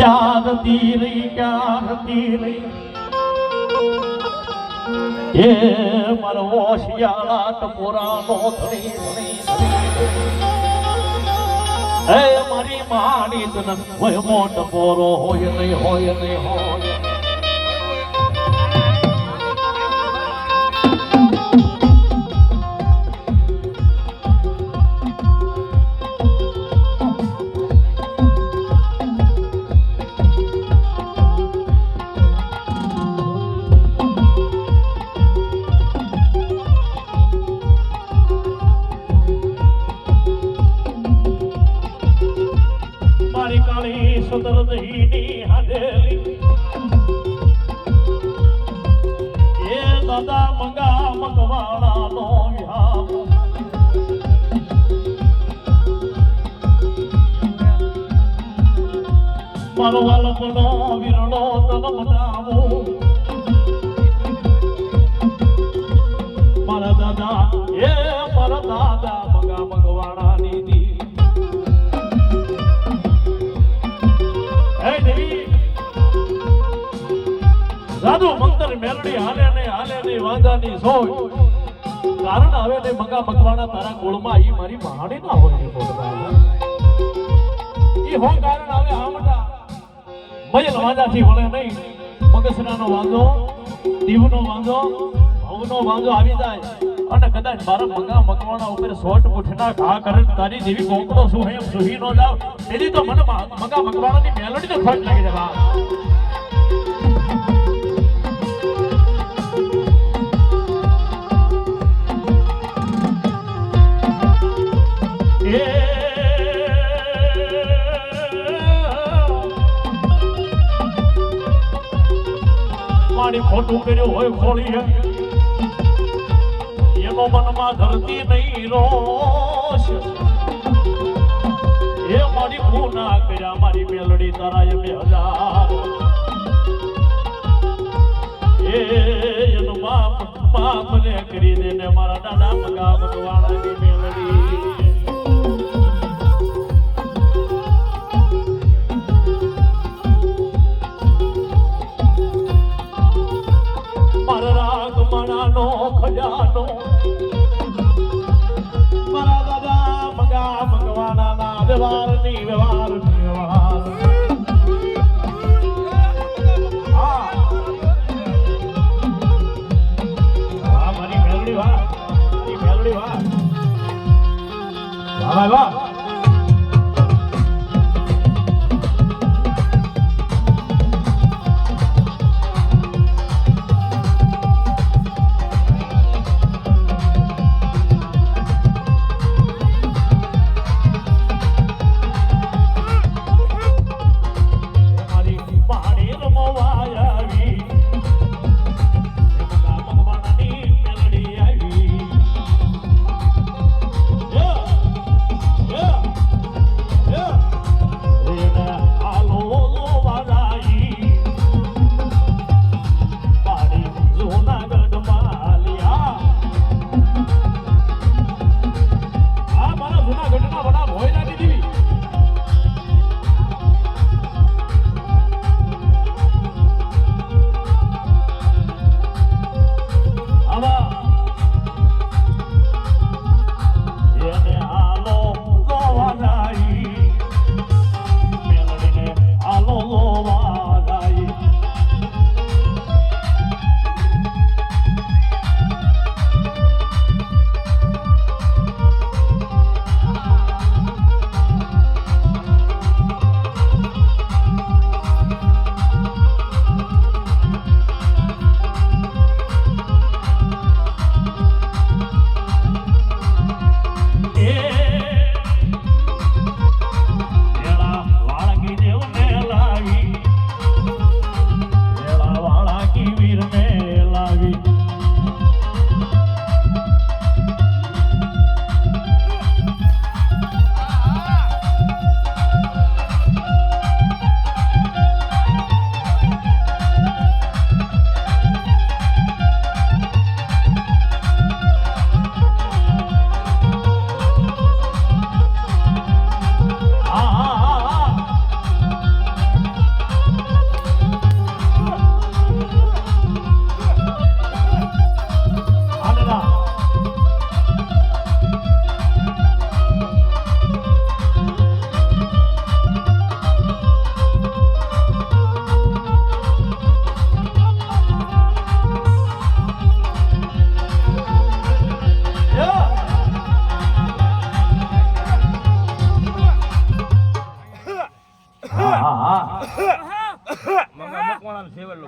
ક્યારતી રહી એ મારો શિયાળા ટપોરાનો ધણી એ મારી માણી તન હોય મોટ પોરો હોય નહીં દાદા મંગા મકવાણા નો વિહામ મારો વાલપનો વિરણો તન મનાવો મારા દાદા મંગા મકવાણા ની દી હે દેવી સાધુ મંતર મેલડી હાલે ને વાંધાની સોય કારણ હવે ને મંગા મકવાણા તારા ગોળમાં ઈ મારી મહાણી ના હોય ને ઈ હો કારણ હવે આમટા મયલ વાંધાથી વળે નહીં મગસરાનો વાંધો દીવનો વાંધો ભવનો વાંધો આવી જાય અને કદાચ મારા મંગા મકવાણા ઉપર સોટ મુઠના ઘા કરે તારી દેવી કોકડો શું એમ સુહી નો જાવ એની તો મને મંગા મકવાણાની મેલડી તો ખોટ લાગી જાય મારી ખોટું કર્યું હોય ખોળી હે એનો મનમાં ધરતી નહીં રોષ એ મારી ખૂના કર્યા મારી મેલડી તારા એ 2000 એનો બાપ ને કરી દે ને મારા દાદા મંગા મકવાણાની મેલડી નો ખજાનો મારા દાદા મંગા મકવાણા ના વ્યવહારની મારી મેલડી વાહ વાહ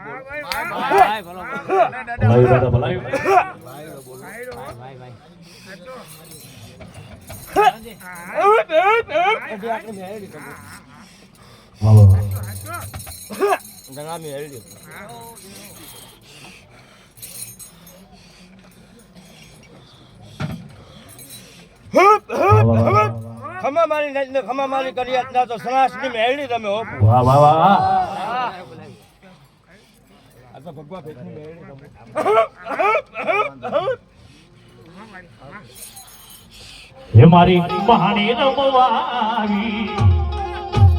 ભલાયું દાદા ભલાયું ખમા મારી નાચને ખમા મારી કરી ના તો સનાસની મેળવી તમે હો વાહ વાહ વાહ આ તો ભગવા ભેટની મેળવી તમે હે મારી મહાણી રમવા આવી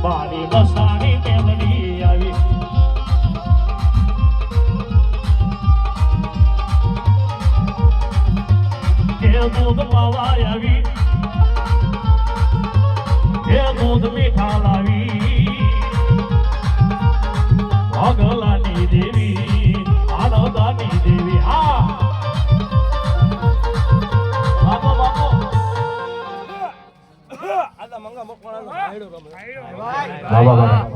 મારી બસાણી મેલડી આવી કે દૂધ પાવા આવી કે દૂધ મીઠા લાવી ભગલાની દેવી આનંદાની દેવી હા બાપો બાપો આ મંગા મકવાણાનો ભાઈડો રમે બાબા બાબા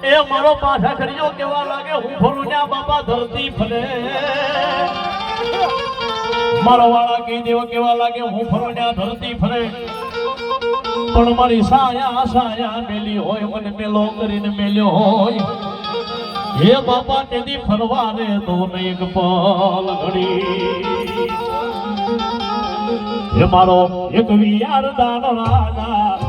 એ મારો પાછા કર્યો કેવા લાગે હું ફરું ને બાબા ધરતી ફરે મારો વાળા કહી દેવો કેવા લાગે હું ફરું ને ધરતી ફરે પણ મારી સાયા સાયા મેલી હોય મને મેલો કરીને મેલ્યો હોય હે બાપા તેની ફરવા રે તો નહીં એક પલ ઘડી હે મારો એક વિયાર દાન રાજા